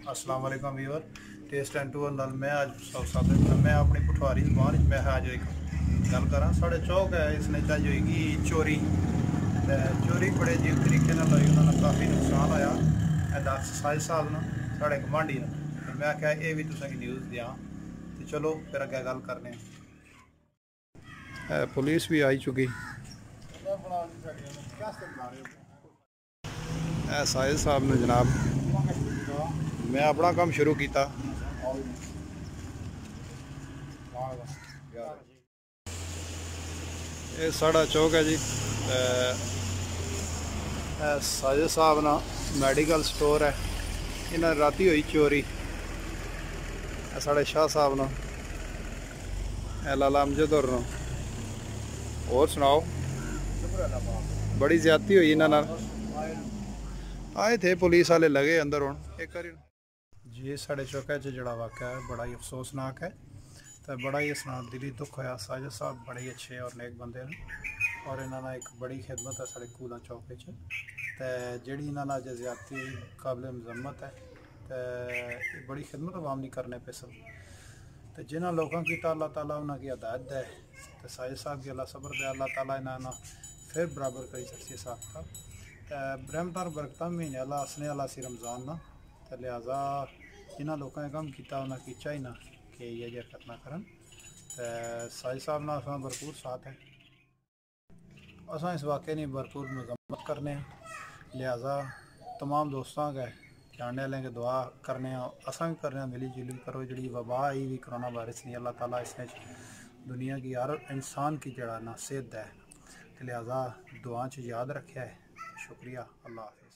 अस्सलाम वालेकुम viewer. Test and tour नाल मैं आज मैं अपनी पठवारी जबान मैं अज एक गल करा। साढ़े चौक है इसने चाह होगी चोरी। चोरी बड़े अजीब तरीके हुई, उन्होंने काफ़ी नुकसान होया। डॉक्टर साजिद साहब ने साढ़े गवांढी ने मैं आख्या ये भी तुसें न्यूज़ दियाँ तो चलो फिर अगे गल करने। पुलिस भी आई चुकी। साजिद साहब ने जनाब मैं अपना काम शुरू किया। ये साढ़ा चौक है जी। साजिद साहब ना मेडिकल स्टोर है, इन्हें राती हुई चोरी। साढ़े शाह साहब ना लाला अमजद और सुनाओ। बड़ी ज्यादती हुई इन्होंने, आए थे पुलिस वाले लगे अंदर हूँ एक बार जी। साढ़े चौके जड़ा वाक़या है बड़ा ही अफसोसनाक है, तो बड़ा ही इसना दिली दुख होया। साजिद साहब बड़े ही अच्छे और नेक बंदे हैं और इन्होंने एक बड़ी खिदमत है साढ़े कूला चौक तो जी इन्होंने अज ज्यादती काबिल मजम्मत है। तो बड़ी खिदमत आवाम नहीं करने पे सब, तो जिन्होंने लोगों की अल्लाह ताला उन्होंने हदायत दे, तो साजिद साहब की अल्लाह सबर दे, अल्लाह ताला इन्होंने फिर बराबर करी सकती साहब का ब्रह्मतार बरकत महीने वाला हसने वाला सी रमज़ान ना, तो लिहाजा जिन्होंने लोगों ने कम किया उन्हें की चाहिए कि ये हरकत ना करन। तो साजिद साहब ना असा भरपूर साथ है, असा इस वाक़े की भरपूर मजम्मत करने, लिहाजा तमाम दोस्तों के जानने वाले के दुआ करने असा भी करने मिली जुली करो। जी वबा आई भी कोरोना वायरस नहीं, अल्लाह ताला इसने दुनिया की हर इंसान की जड़ा ना सेहत है, तो लिहाजा दुआ च याद रखे है। शुक्रिया, अल्लाह हाफ़िज़।